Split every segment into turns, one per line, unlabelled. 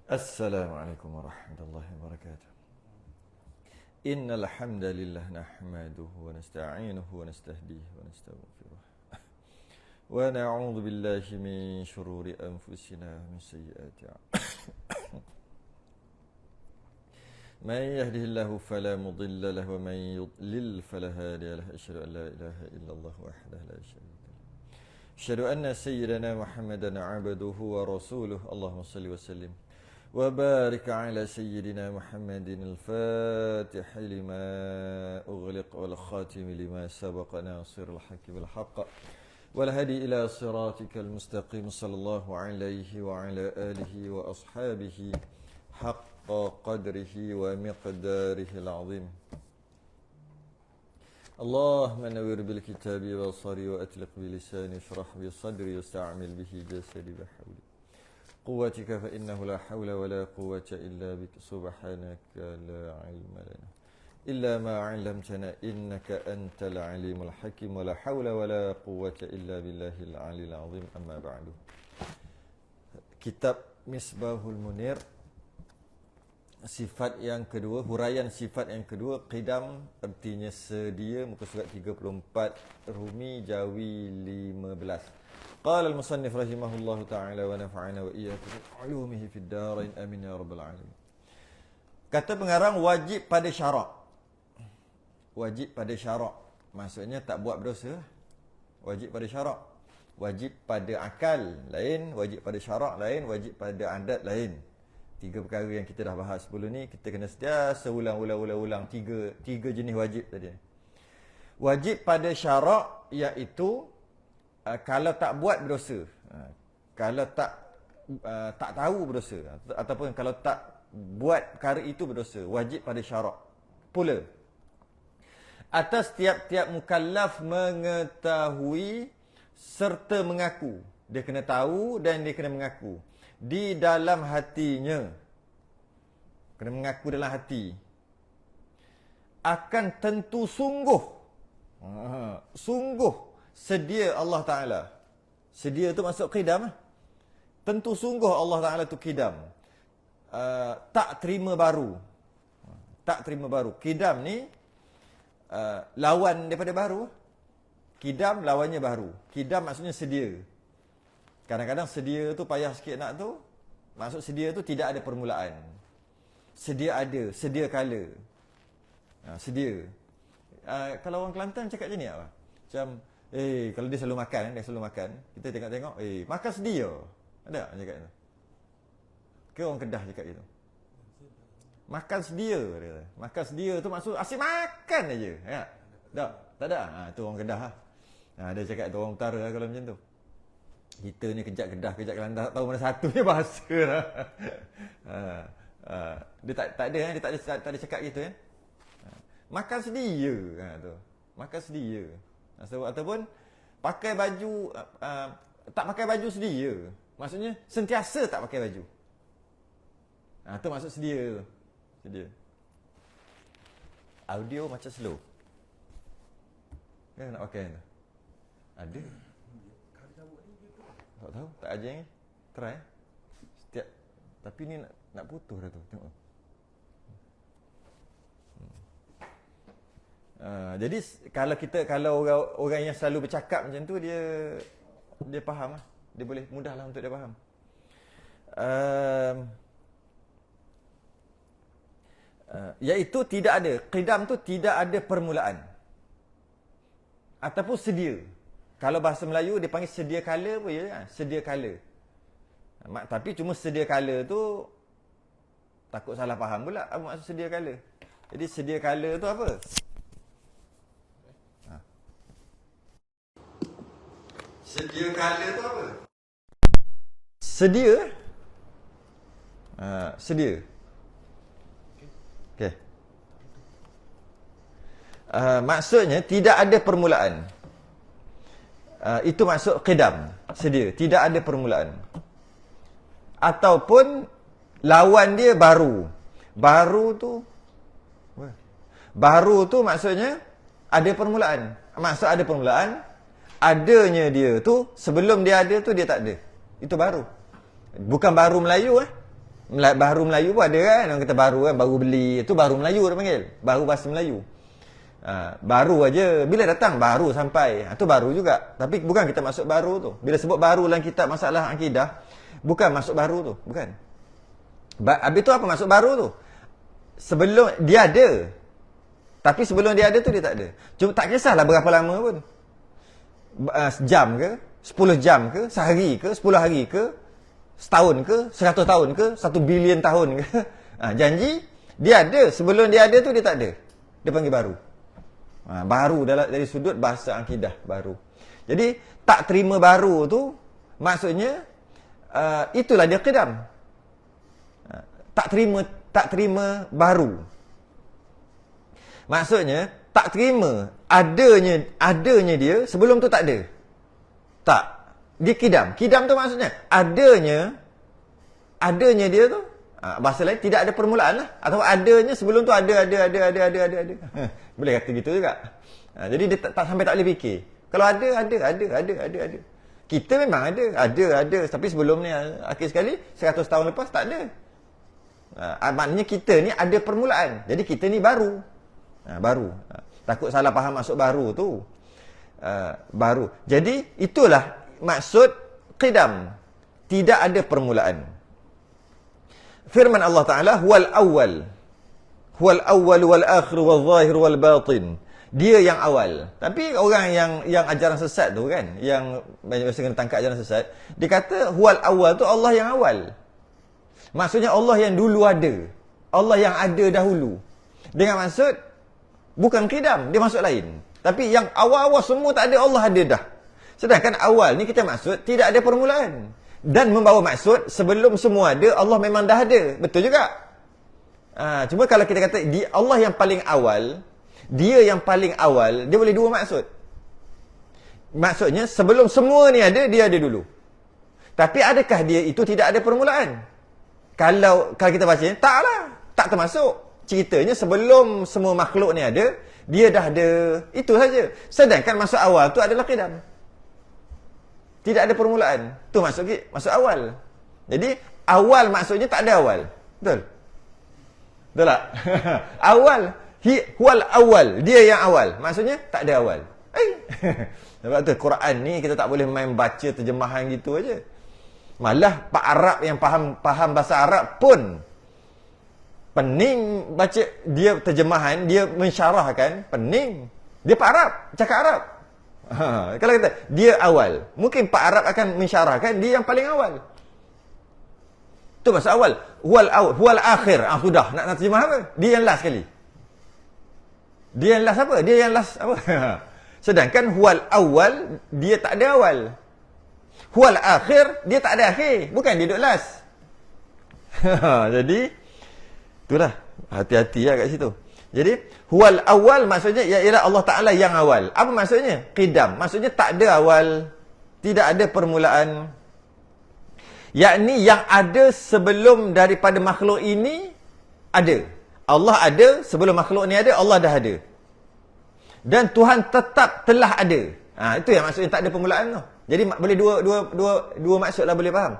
Assalamualaikum warahmatullahi wabarakatuh. Innal hamdalillah nahmaduhu wa nasta'inuhu wa nastahdihi wa nastaghfiruh. Wa na'udzu billahi min shururi anfusina wa min sayyiati a'malina. Man yahdihillahu fala mudilla lahu wa man yudlil fala hadiya lahu. Asyhadu an la ilaha illallah wahdahu la syarika lahu. Asyhadu anna sayyidana Muhammadan 'abduhu wa rasuluhu. Allahumma shalli wa sallim وبارك على سيدنا محمد الفاتح لما أغلق والخاتم لما سبق ناصر الحق بالحق والهدي إلى صراطك المستقيم صلى الله عليه وعلى آله وأصحابه حق قدره ومقداره العظيم. اللهم نور بالكتاب بصري وأطلق بلساني اشرح بصدري واستعمل به جسدي بحولي قوتك فإنه لا حول ولا قوة إلا بك سبحانك لا علم لنا إلا ما علمتنا إنك أنت العليم الحكيم ولا حول ولا قوة إلا بالله العلي العظيم. أما بعد. Kitab Misbahul Munir, sifat yang kedua, huraian sifat yang kedua, qidam artinya sedia, muka surat 34, Rumi Jawi 15. Qala al-musannif rahimahullahu ta'ala wa nafa'ana wa iyyakum bi 'ulumihi fid darain amin ya rabbal alamin. Kata pengarang, wajib pada syarak. Wajib pada syarak maksudnya tak buat berdosa. Wajib pada syarak. Wajib pada akal lain, wajib pada syarak lain, wajib pada adat lain. Tiga perkara yang kita dah bahas sebelum ni, kita kena sentiasa ulang tiga jenis wajib tadi. Wajib pada syarak iaitu kalau tak buat berdosa, kalau tak tahu berdosa, ataupun kalau tak buat perkara itu berdosa, wajib pada syarak pula. Atas tiap-tiap mukallaf mengetahui serta mengaku. Dia kena tahu dan dia kena mengaku di dalam hatinya. Kena mengaku dalam hati. Akan tentu sungguh sedia Allah Ta'ala. Sedia tu masuk qidam. Tentu sungguh Allah Ta'ala tu qidam. Tak terima baru. Tak terima baru. Qidam ni lawan daripada baru. Qidam lawannya baru. Qidam maksudnya sedia. Kadang-kadang sedia tu payah sikit nak tu. Maksud sedia tu tidak ada permulaan. Sedia ada, sedia kala. Sedia. Kalau orang Kelantan cakap macam ni apa? Macam kalau dia selalu makan, kita tengok-tengok, makan sedia. Ada tak cakap tu? Ke orang Kedah cakap gitu? Makan sedia dia kata. Makan sedia tu maksud asyik makan aja. Ya. Tak ada. Tu orang Kedah lah. Dia cakap tu orang Utara lah kalau macam tu. Kita ni kejap Kedah, kejap Kelantan, tak tahu mana satunya bahasa lah. Dia tak ada, dia tak ada cakap gitu kan. Makan sedia tu. Makan sedia. Ataupun pakai baju tak pakai baju sedia. Maksudnya sentiasa tak pakai baju. Tu maksud sedia tu. Sedia. Audio macam slow. Nak pakai tu? Ada. Tak tahu, tak ajar ni. Try. Setiap tapi ni nak putus dah tu. Tengok. Jadi kalau orang yang selalu bercakap macam tu, dia faham lah. Dia boleh mudahlah untuk dia faham. Iaitu tidak ada qidam tu, tidak ada permulaan ataupun sedia. Kalau bahasa Melayu dia panggil sedia kala pun ya, sedia kala. Tapi cuma sedia kala tu takut salah faham pula apa maksud sedia kala. Jadi sedia kala tu apa? Sedia kala tu apa? Sedia. Sedia. Okey. Maksudnya tidak ada permulaan. Itu maksud qidam. Sedia. Tidak ada permulaan. Ataupun lawan dia baru. Baru tu maksudnya ada permulaan. Maksud ada permulaan, adanya dia tu sebelum dia ada tu dia tak ada. Itu baru. Bukan baru Melayu Baru Melayu pun ada kan. Orang kata baru kan, baru beli. Itu baru Melayu dia panggil. Baru bahasa Melayu. Baru aja. Bila datang, baru sampai. Itu baru juga. Tapi bukan kita masuk baru tu. Bila sebut baru dalam kitab masalah akidah, bukan masuk baru tu. Bukan. Habis tu apa masuk baru tu? Sebelum dia ada. Tapi sebelum dia ada tu dia tak ada. Cuma tak kisahlah berapa lama pun. Jam ke? 10 jam ke? Sehari ke? 10 hari ke? Setahun ke? 100 tahun ke? 1 bilion tahun ke? Janji dia ada. Sebelum dia ada tu dia tak ada. Dia panggil baru. Baru dari sudut bahasa akidah baru. Jadi tak terima baru tu maksudnya itulah dia qidam. Tak terima baru. Maksudnya tak terima adanya dia sebelum tu tak ada. Tak. Dia qidam. Qidam tu maksudnya adanya dia tu bahasa lain tidak ada permulaan lah, atau adanya sebelum tu ada. Boleh kata gitu juga. Jadi dia tak sampai tak boleh fikir. Kalau ada. Kita memang ada, tapi sebelum ni akhir sekali 100 tahun lepas tak ada. Maknanya kita ni ada permulaan. Jadi kita ni baru. Baru. Takut salah faham maksud baru tu. Baru. Jadi itulah maksud qidam. Tidak ada permulaan. Firman Allah Ta'ala, huwal awwal wal akhir wal zahir wal batin. Dia yang awal. Tapi orang yang ajaran sesat tu kan, yang biasa kena tangkap ajaran sesat, dia kata huwal awwal tu Allah yang awal. Maksudnya Allah yang dulu ada. Allah yang ada dahulu. Dengan maksud bukan qidam, dia maksud lain. Tapi yang awal-awal semua tak ada, Allah ada dah. Sedangkan awal ni kita maksud tidak ada permulaan. Dan membawa maksud sebelum semua ada, Allah memang dah ada. Betul juga. Cuma kalau kita kata Allah yang paling awal, dia yang paling awal, dia boleh dua maksud. Maksudnya sebelum semua ni ada, dia ada dulu. Tapi adakah dia itu tidak ada permulaan? Kalau kita baca ni, taklah. Tak termasuk. Ceritanya sebelum semua makhluk ni ada, dia dah ada. Itu saja. Sedangkan maksud awal tu adalah qidam. Tidak ada permulaan. Tu maksud awal. Jadi awal maksudnya tak ada awal. Betul? Betul tak? Awal. Huwal awal. Dia yang awal. Maksudnya tak ada awal. Sebab tu Quran ni kita tak boleh main baca terjemahan gitu aja. Malah Pak Arab yang faham bahasa Arab pun pening baca dia terjemahan, dia mensyarahkan, pening. Dia Pak Arab, cakap Arab. Kalau kata dia awal, mungkin Pak Arab akan mensyarahkan dia yang paling awal. Tu maksud awal. Huwal akhir. Sudah. Nak terjemah apa? Dia yang last sekali. Dia yang last apa? Dia yang last apa? Sedangkan huwal awal, dia tak ada awal. Huwal akhir, dia tak ada akhir. Bukan dia duduk last. Jadi itulah. Hati-hati lah kat situ. Jadi huwal awal maksudnya ialah Allah Ta'ala yang awal. Apa maksudnya? Qidam. Maksudnya tak ada awal, tidak ada permulaan. Yakni yang ada sebelum daripada makhluk ini ada. Allah ada sebelum makhluk ni ada, Allah dah ada. Dan Tuhan tetap telah ada. Itu yang maksudnya tak ada permulaan tu. Jadi boleh dua maksudlah boleh faham.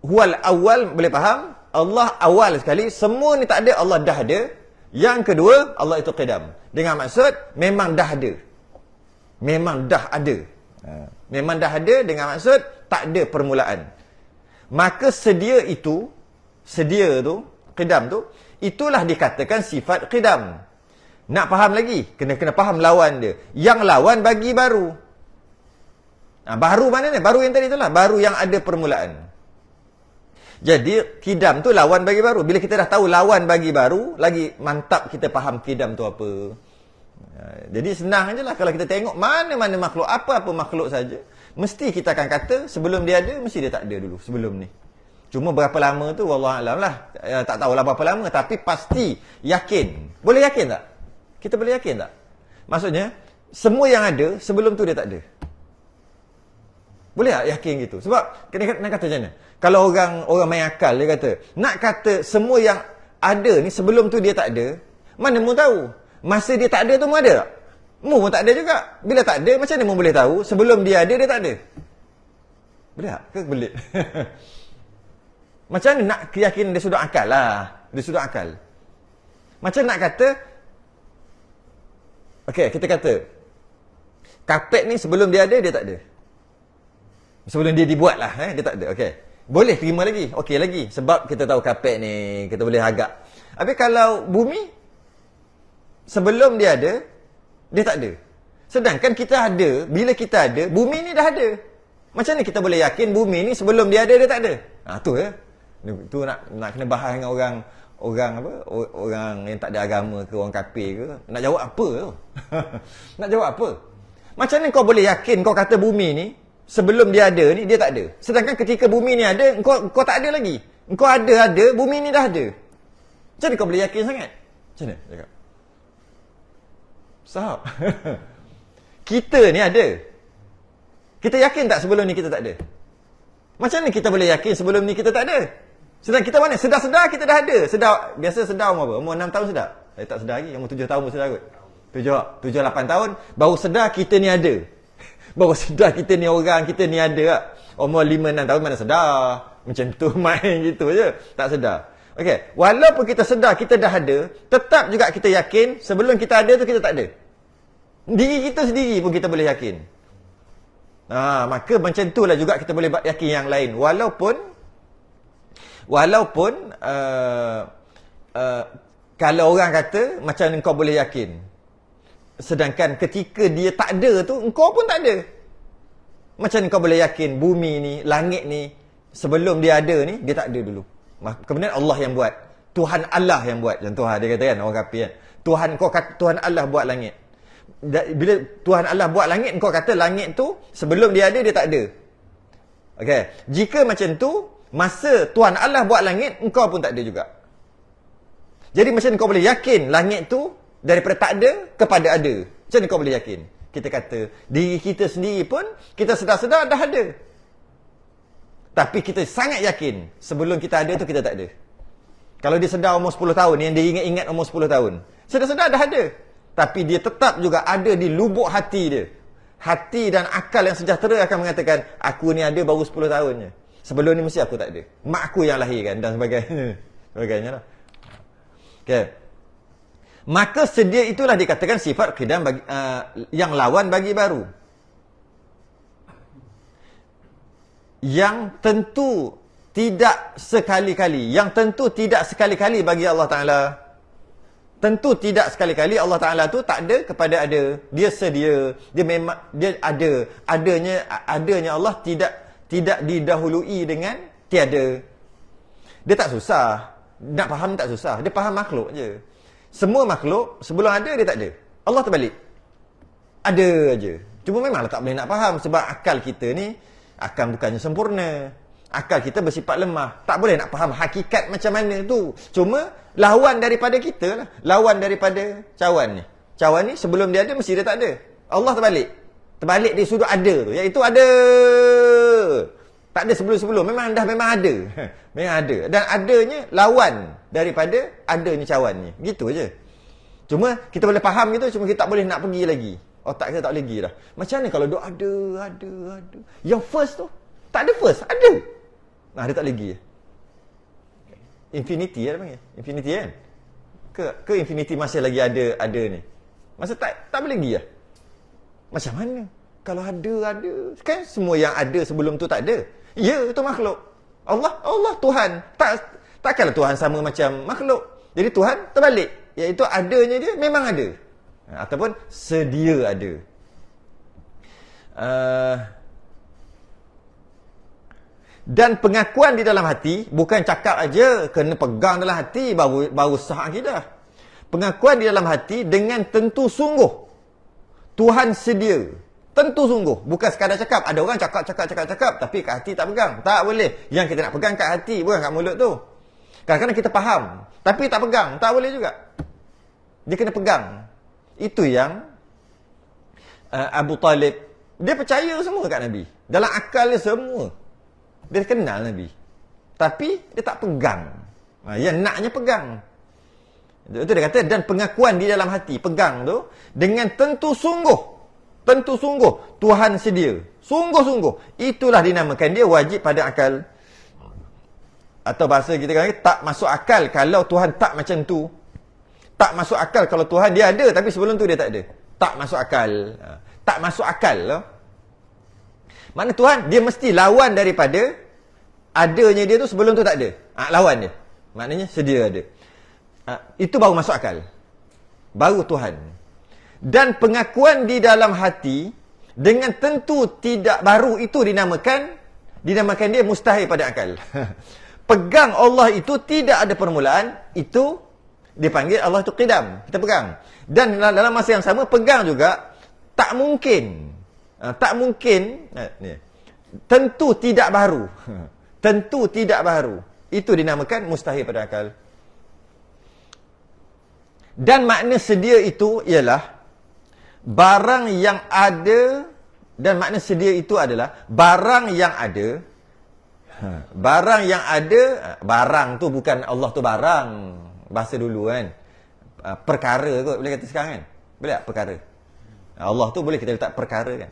Huwal awal boleh faham, Allah awal sekali, semua ni tak ada, Allah dah ada. Yang kedua, Allah itu qidam. Dengan maksud, memang dah ada. Memang dah ada. Memang dah ada dengan maksud, tak ada permulaan. Maka sedia tu, qidam tu, itulah dikatakan sifat qidam. Nak faham lagi? Kena faham lawan dia. Yang lawan bagi baru. Baru mana ni? Baru yang tadi itulah. Baru yang ada permulaan. Jadi, qidam tu lawan bagi baru. Bila kita dah tahu lawan bagi baru, lagi mantap kita faham qidam tu apa. Jadi, senang je lah. Kalau kita tengok mana-mana makhluk, apa-apa makhluk saja, mesti kita akan kata, sebelum dia ada, mesti dia tak ada dulu, sebelum ni. Cuma berapa lama tu, wallahualam lah. Tak tahulah berapa lama, tapi pasti yakin. Boleh yakin tak? Kita boleh yakin tak? Maksudnya, semua yang ada, sebelum tu dia tak ada. Boleh tak yakin gitu? Sebab, nak kata macam mana? Kalau orang main akal, dia kata, nak kata semua yang ada ni, sebelum tu dia tak ada, mana mu tahu? Masa dia tak ada tu mu ada tak? Mu pun tak ada juga. Bila tak ada, macam mana mu boleh tahu? Sebelum dia ada, dia tak ada. Boleh tak? Ke belit? Macam mana nak keyakinan dari sudut akal lah. Dari sudut akal. Macam nak kata, okey, kita kata, kapet ni sebelum dia ada, dia tak ada. Sebelum dia dibuat lah, dia tak ada. Okey. Boleh terima lagi. Okey lagi. Sebab kita tahu kapet ni, kita boleh agak. Tapi kalau bumi, sebelum dia ada, dia tak ada. Sedangkan kita ada, bila kita ada, bumi ni dah ada. Macam mana kita boleh yakin bumi ni sebelum dia ada, dia tak ada? Tu ya. Tu nak kena bahas dengan orang yang tak ada agama ke, orang kafir ke. Nak jawab apa tu? Nak jawab apa? Macam mana kau boleh yakin kau kata bumi ni sebelum dia ada ni dia tak ada? Sedangkan ketika bumi ni ada, kau tak ada lagi. Kau ada, bumi ni dah ada. Macam mana kau boleh yakin sangat? Macam mana cakap? Sahab. Kita ni ada. Kita yakin tak sebelum ni kita tak ada? Macam mana kita boleh yakin sebelum ni kita tak ada? Sedang kita mana? Sedar-sedar kita dah ada. Biasa sedar umur apa? Umur 6 tahun sedar? Tak sedar lagi. Umur 7 tahun pun sedar kot. 7-8 tahun baru sedar kita ni ada. Baru sedar kita ni orang, kita ni ada tak? Umur 5-6 tahun mana sedar? Macam tu main gitu je. Tak sedar. Okey, walaupun kita sedar kita dah ada, tetap juga kita yakin sebelum kita ada tu kita tak ada. Diri kita sendiri pun kita boleh yakin. Maka macam itulah juga kita boleh yakin yang lain. Walaupun kalau orang kata macam mana kau boleh yakin, sedangkan ketika dia tak ada tu engkau pun tak ada. Macam mana kau boleh yakin bumi ni, langit ni sebelum dia ada ni dia tak ada dulu? Kemudian Allah yang buat, Tuhan Allah yang buat. Contoh dia kata kan, orang kafir kan, Tuhan Allah buat langit. Bila Tuhan Allah buat langit, kau kata langit tu sebelum dia ada dia tak ada. Okey, jika macam tu, masa Tuhan Allah buat langit, engkau pun tak ada juga. Jadi macam mana kau boleh yakin langit tu daripada tak ada kepada ada? Macam mana kau boleh yakin? Kita kata diri kita sendiri pun kita sedar-sedar dah ada. Tapi kita sangat yakin sebelum kita ada tu kita tak ada. Kalau dia sedar umur 10 tahun, yang dia ingat-ingat umur 10 tahun, sedar-sedar dah ada. Tapi dia tetap juga ada di lubuk hati dia. Hati dan akal yang sejahtera akan mengatakan, aku ni ada baru 10 tahun je. Sebelum ni mesti aku tak ada. Mak aku yang lahirkan dan sebagainya lah. Okay. Maka sedia itulah dikatakan sifat qidam yang lawan bagi baru. Yang tentu tidak sekali-kali bagi Allah Ta'ala. Tentu tidak sekali-kali Allah Ta'ala tu tak ada kepada ada. Dia sedia. Dia memang, dia ada. Adanya Allah tidak didahului dengan tiada. Dia tak susah. Nak faham tak susah. Dia faham makhluk je. Semua makhluk sebelum ada dia tak ada. Allah terbalik. Ada aja. Cuma memanglah tak boleh nak faham sebab akal kita ni akal bukannya sempurna. Akal kita bersifat lemah. Tak boleh nak faham hakikat macam mana tu. Cuma lawan daripada kita lah. Lawan daripada cawan ni. Cawan ni sebelum dia ada mesti dia tak ada. Allah terbalik. Terbalik di sudut ada tu. Iaitu ada. Tak ada sebelum-sebelum. Memang ada. Memang ada. Dan adanya lawan daripada adanya cawan ni. Gitu je. Cuma kita boleh faham gitu. Cuma kita tak boleh nak pergi lagi. Otak kita tak boleh pergi dah. Macam mana kalau duk ada. Yang first tu. Tak ada first. Ada. Dia tak lagi. Infinity dia panggil. Infinity kan? Ke infinity masih lagi ada ni? Masa tak boleh lagi lah. Macam mana? Kalau ada. Kan semua yang ada sebelum tu tak ada. Ya, itu makhluk. Allah Tuhan. Takkanlah Tuhan sama macam makhluk. Jadi Tuhan terbalik. Iaitu adanya dia memang ada. Ataupun sedia ada. Dan pengakuan di dalam hati, bukan cakap aja, kena pegang dalam hati baru sah akidah. Pengakuan di dalam hati dengan tentu sungguh Tuhan sedia. Tentu sungguh, bukan sekadar cakap. Ada orang cakap tapi kat hati tak pegang. Tak boleh. Yang kita nak pegang kat hati, bukan kat mulut tu. Kadang-kadang kita faham tapi tak pegang, tak boleh juga. Dia kena pegang. Itu yang Abu Talib, dia percaya semua kat Nabi. Dalam akal dia semua. Dia kenal Nabi. Tapi dia tak pegang. Yang naknya pegang. Itu dia kata, dan pengakuan di dalam hati, pegang tu, dengan tentu sungguh Tuhan sedia. Sungguh-sungguh. Itulah dinamakan dia wajib pada akal Atau bahasa kita kata tak masuk akal kalau Tuhan tak macam tu. Tak masuk akal kalau Tuhan dia ada tapi sebelum tu dia tak ada. Tak masuk akal. Tak masuk akal lah. Makna Tuhan dia mesti lawan daripada adanya dia tu sebelum tu tak ada. Lawan dia. Maknanya sedia ada. Itu baru masuk akal. Baru Tuhan. Dan pengakuan di dalam hati dengan tentu tidak baru itu dinamakan dia mustahil pada akal. Pegang Allah itu tidak ada permulaan, itu dipanggil Allah itu qidam. Kita pegang. Dan dalam masa yang sama pegang juga tak mungkin. Tak mungkin tentu tidak baru. Tentu tidak baru. Itu dinamakan mustahil pada akal. Dan makna sedia itu ialah barang yang ada, dan makna sedia itu adalah barang yang ada. Barang yang ada, barang tu bukan Allah tu barang. Bahasa dulu kan. Perkara kot boleh kata sekarang kan. Boleh tak perkara? Allah tu boleh kita letak perkara kan.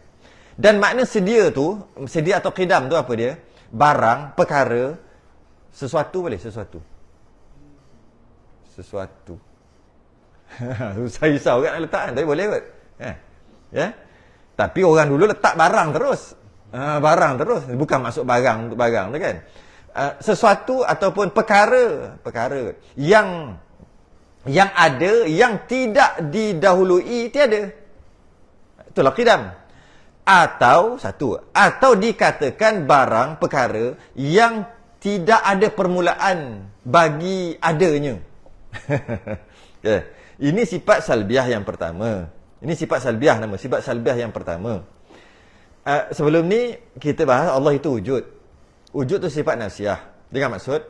Dan makna sedia tu, sedia atau qidam tu apa dia? Barang, perkara, sesuatu boleh, sesuatu. Sesuatu. Susah risau kan nak letak kan, tapi boleh kot. Ya. Tapi orang dulu letak barang terus. Barang terus, bukan masuk barang untuk barang tu kan. Sesuatu ataupun perkara yang ada, yang tidak didahului tiada. Itulah qidam. Atau dikatakan barang perkara yang tidak ada permulaan bagi adanya. Okay. Ini sifat salbiah yang pertama. Ini sifat salbiah nama, sifat salbiah yang pertama. Sebelum ni kita bahas Allah itu wujud. Wujud tu sifat nafsiyah. Dengan maksud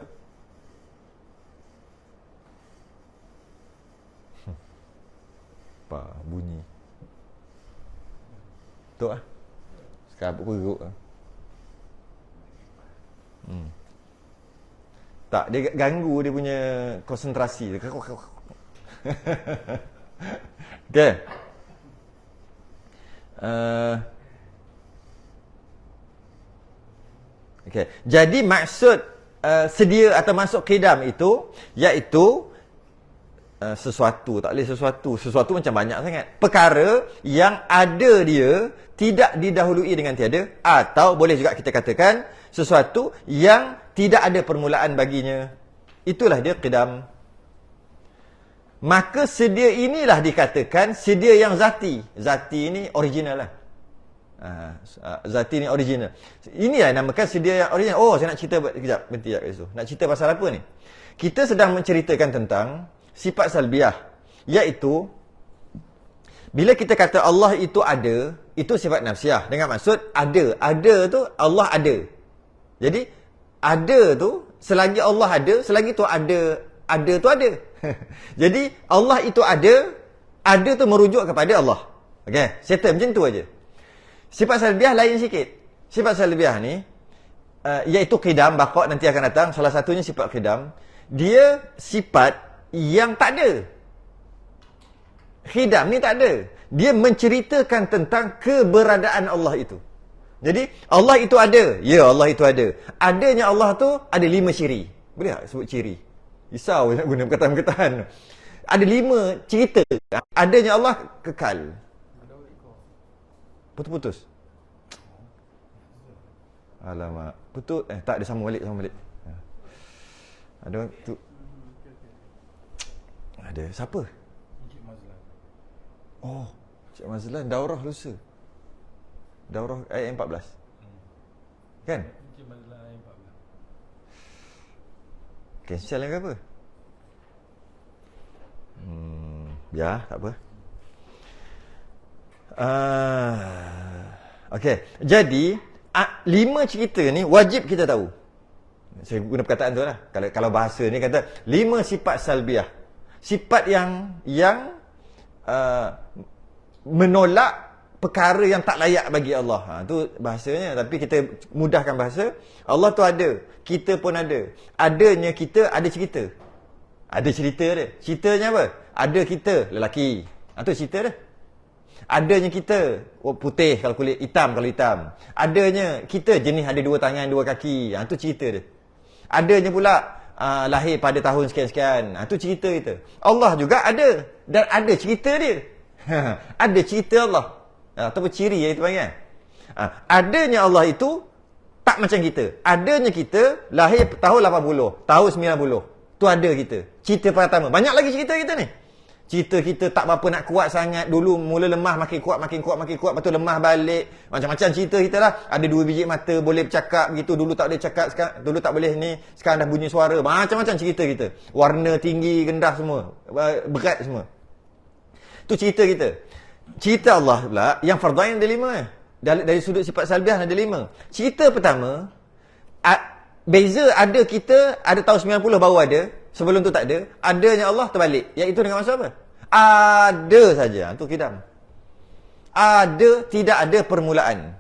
apa bunyi? Tu ah. Sekarang perut ah. Tak, dia ganggu dia punya konsentrasi. Okey. Okey. Jadi maksud sedia atau masuk qidam itu iaitu sesuatu, tak boleh sesuatu macam banyak sangat. Perkara yang ada dia tidak didahului dengan tiada, atau boleh juga kita katakan sesuatu yang tidak ada permulaan baginya. Itulah dia qidam. Maka sedia inilah dikatakan sedia yang zati. Zati ini original lah. Zati ni original. Inilah namakan sedia yang original. Oh, saya nak cerita kejap, berhenti kat situ. Nak cerita pasal apa ni? Kita sedang menceritakan tentang sifat salbiah, iaitu bila kita kata Allah itu ada, itu sifat nafsiyah. Dengan maksud ada. Ada tu Allah ada. Jadi ada tu selagi Allah ada, selagi tu ada tu ada. Jadi Allah itu ada tu merujuk kepada Allah. Okey, settle macam tu aja. Sifat salbiah lain sikit. Sifat salbiah ni iaitu qidam, baqa' nanti akan datang. Salah satunya sifat qidam. Dia sifat yang tak ada. Qidam ni tak ada. Dia menceritakan tentang keberadaan Allah itu. Jadi Allah itu ada. Ya, Allah itu ada. Adanya Allah tu ada 5 ciri. Boleh tak sebut ciri? Risau nak guna perkataan-perkataan. Ada 5 cerita. Adanya Allah kekal. Putus-putus. Alamak. Putus. Tak ada, sama balik. Ada tu. Ada. Siapa? Cik Mazlan. Oh, Cik Mazlan. Daurah lusa. Daurah ayat 14. Kan? Cik Mazlan ayat 14. Cancel ke apa? Ya, tak apa. Okey. Jadi 5 cerita ni wajib kita tahu. Saya guna perkataan tu lah. Kalau bahasa ni kata 5 sifat salbiah. Sifat yang menolak perkara yang tak layak bagi Allah. Tu bahasanya. Tapi kita mudahkan bahasa. Allah tu ada. Kita pun ada. Adanya kita, ada cerita. Ada cerita dia. Ceritanya apa? Ada kita, lelaki. Tu cerita dia. Adanya kita, putih kalau kulit, hitam kalau hitam. Adanya kita, jenis ada 2 tangan, 2 kaki. Tu cerita dia. Adanya pula lahir pada tahun sekian-sekian. Itu cerita kita. Allah juga ada. Dan ada cerita dia. Ada cerita Allah. Ataupun ciri yang kita panggil. Adanya Allah itu tak macam kita. Adanya kita lahir tahun 80, tahun 90. Tu ada kita. Cerita pertama. Banyak lagi cerita kita ni. Cerita kita tak berapa nak kuat sangat. Dulu mula lemah, makin kuat. Lepas tu lemah balik. Macam-macam cerita kita lah. Ada 2 biji mata, boleh bercakap begitu. Dulu tak boleh cakap, dulu tak boleh ni. Sekarang dah bunyi suara. Macam-macam cerita kita. Warna tinggi, rendah semua. Berat semua. Tu cerita kita. Cerita Allah pula, yang fardhain ada 5. Dari sudut sifat salbiah ada 5. Cerita pertama, beza ada kita, ada tahun 90 baru ada. Sebelum tu tak ada. Adanya Allah terbalik. Iaitu dengan maksud apa? Ada saja. Itu kidam. Ada, tidak ada permulaan.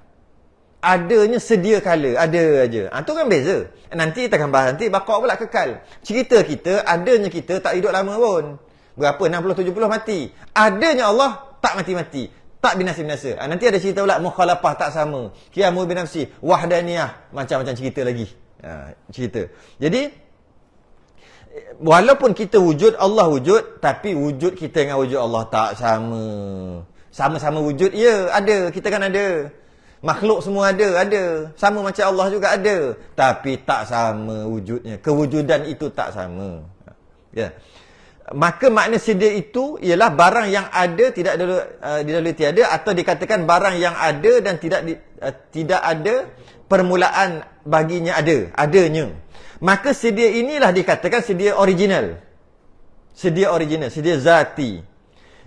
Adanya sedia kala. Ada aja. Itu kan beza. Nanti kita akan bahas nanti. Baqa pula kekal. Cerita kita, adanya kita tak hidup lama pun. Berapa? 60-70 mati. Adanya Allah tak mati-mati. Tak binasa-binasa. Nanti ada cerita pula mukhalafah tak sama. Qiyamul binafsi. Wahdaniyah. Macam-macam cerita lagi. Cerita. Jadi, walaupun kita wujud, Allah wujud, tapi wujud kita dengan wujud Allah tak sama. Sama-sama wujud, ya, ada. Kita kan ada. Makhluk semua ada. Sama macam Allah juga ada. Tapi tak sama wujudnya. Kewujudan itu tak sama. Ya. Maka makna sedia itu ialah barang yang ada tidak didahului tiada, atau dikatakan barang yang ada dan tidak ada permulaan baginya adanya. Maka sedia inilah dikatakan sedia original. Sedia zati.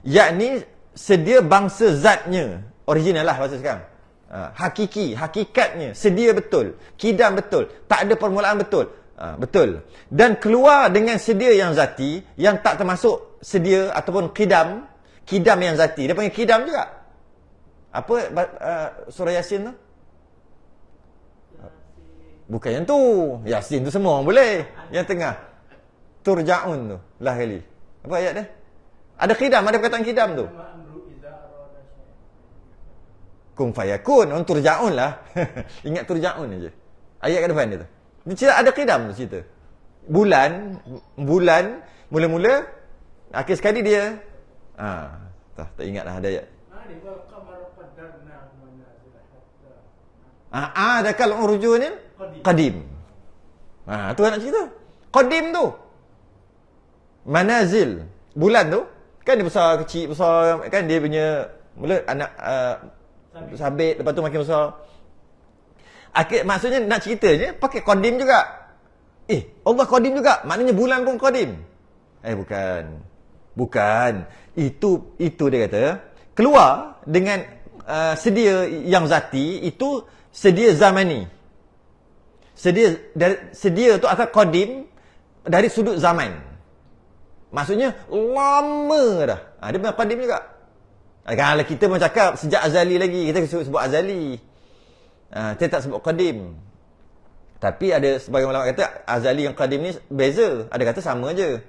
Yakni sedia bangsa zatnya. Original lah bahasa sekarang. Hakiki, hakikatnya, sedia betul, kidam betul, tak ada permulaan betul. Betul. Dan keluar dengan sedia yang zati, yang tak termasuk sedia ataupun kidam yang zati. Dia panggil kidam juga. Apa surah Yasin tu? Bukan yang tu. Yasin tu semua orang boleh. Yang tengah. Turja'un tu. Lah kali. Apa ayat dia? Ada kidam, ada perkataan kidam tu. Kum fayakun. Orang turja'un lah. Ingat turja'un aja. Ayat kat depan dia tu. Dia cerita ada qidam tu cerita. Bulan mula-mula akhir sekali dia tak ingat dah ada ayat. Adakal urjunil qadim. Tu nak cerita. Qadim tu. Manazil. Bulan tu kan dia besar kecil besar kan dia punya mula anak sabit, lepas tu makin besar. Maksudnya nak cerita je pakai qadim juga. Allah qadim juga. Maknanya bulan pun qadim. Bukan. Itu dia kata keluar dengan sedia yang zati, itu sedia zamani. Sedia tu asal qadim dari sudut zaman. Maksudnya lama dah. Dia memang qadim juga. Kalau kita mau cakap sejak azali lagi, kita sebut azali. Kita tak sebut qadim. Tapi ada sebagian ulama kata azali yang qadim ni beza. Ada kata sama je.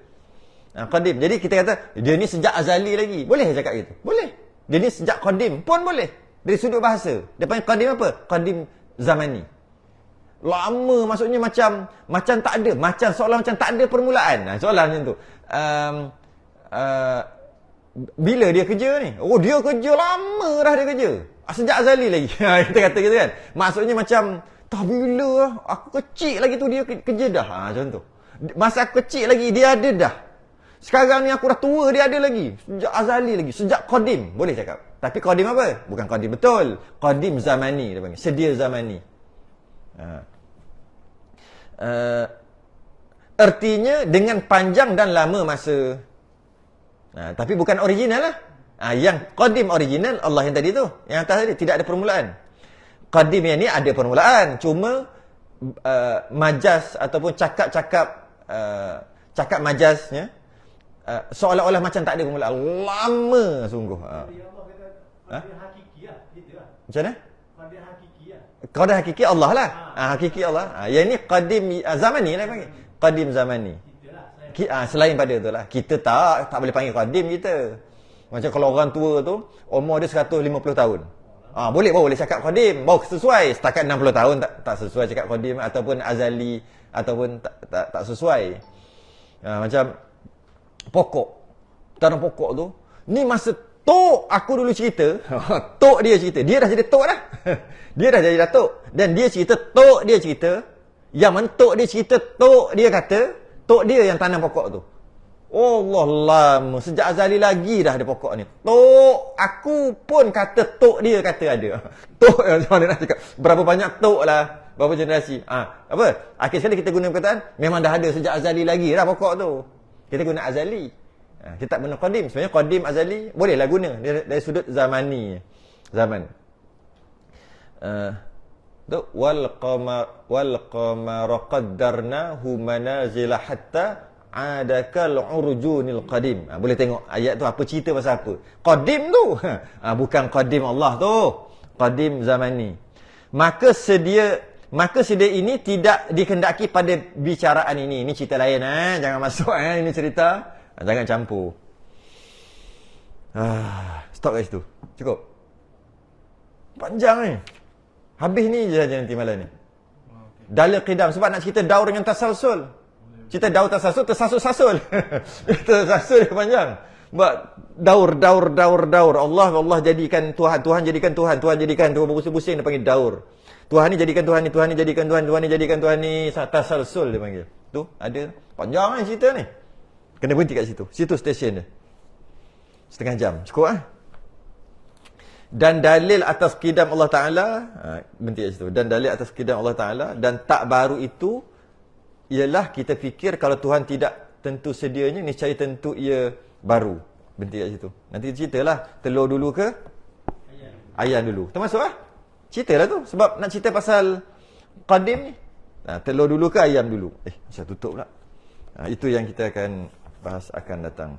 Qadim. Jadi kita kata dia ni sejak azali lagi. Boleh cakap gitu? Boleh. Dia ni sejak qadim pun boleh. Dari sudut bahasa. Dia panggil qadim apa? Qadim zamani. Lama maksudnya macam tak ada. Macam seolah macam tak ada permulaan. Soalan macam tu. Bila dia kerja ni? Dia kerja lama dah dia kerja. Sejak azali lagi. Kita kata gitu kan. Maksudnya macam tak bila aku kecil lagi tu dia kerja dah. Macam tu. Masa aku kecil lagi dia ada dah. Sekarang ni aku dah tua dia ada lagi. Sejak azali lagi. Sejak qadim. Boleh cakap. Tapi qadim apa? Bukan qadim betul. Qadim zamani dia panggil. Sedia zamani. Artinya dengan panjang dan lama masa. Tapi bukan original lah. Yang qadim original Allah yang tadi tu. Yang atas tadi tidak ada permulaan. Qadim yang ni ada permulaan. Cuma majaz ataupun cakap majaznya seolah-olah macam tak ada permulaan. Lama sungguh. Macam mana? Qadim hakiki Allah lah. Hakiki Allah. Yang ni qadim zamani lah panggil. Qadim zamani. Selain pada tu lah. Kita tak boleh panggil qadim kita. Macam kalau orang tua tu umur dia 150 tahun. Boleh cakap qadim. Baru sesuai. Setakat 60 tahun tak sesuai cakap qadim ataupun azali ataupun tak sesuai. Macam pokok. Tanam pokok tu, ni masa tok aku dulu cerita, tok dia cerita, dia dah jadi tok dah. Dia dah jadi datuk. Dan dia cerita, tok dia cerita, yang mana tok dia cerita, tok dia kata, tok dia yang tanam pokok tu. Allah lama, sejak azali lagi dah ada pokok ni. Tok aku pun kata tok dia kata ada. Tok macam mana nak cakap? Berapa banyak tok lah, berapa generasi. Apa? Akhir sekali kita guna perkataan, memang dah ada sejak azali lagi dah pokok tu. Kita guna azali. Kita tak guna qadim. Sebenarnya qadim, azali bolehlah guna dari sudut zamani. Zaman. Tu wal qamara qaddarnahu manazila hatta adakal urjunil qadim. Boleh tengok ayat tu apa cerita pasal apa. Qadim tu. Bukan qadim Allah tu. Qadim zamani. Maka sedia ini tidak dikehendaki pada bicaraan ini. Ini cerita lain jangan masuk ini cerita. Jangan campur. Stop kat situ. Cukup. Panjang ni. Habis ni je saja nanti malam ni. Dalil qidam. Sebab nak cerita daur dengan tasalsul. Cerita daur tasalsul, tersasul-sasul. Tersasul dia panjang. Sebab daur. Allah jadikan Tuhan. Tuhan jadikan Tuhan. Tuhan jadikan Tuhan. Berpusing-pusing dia panggil daur. Tuhan ni jadikan Tuhan ni. Tuhan ni jadikan Tuhan. Tuhan ni jadikan Tuhan ni. Tasalsul dia panggil. Tu ada. Panjang ni cerita ni. Kena berhenti kat situ. Situ stesen dia. Setengah jam. Cukup Dan dalil atas qidam Allah Ta'ala, berhenti kat situ. Dan dalil atas qidam Allah Ta'ala, dan tak baru itu, ialah kita fikir kalau Tuhan tidak tentu sedianya, niscaya tentu ia baru. Berhenti kat situ. Nanti ceritalah, telur dulu ke? Ayam dulu. Termasuk ceritalah tu. Sebab nak cerita pasal qadim ni. Telur dulu ke ayam dulu? Macam tutup pula. Itu yang kita akan bahas akan datang.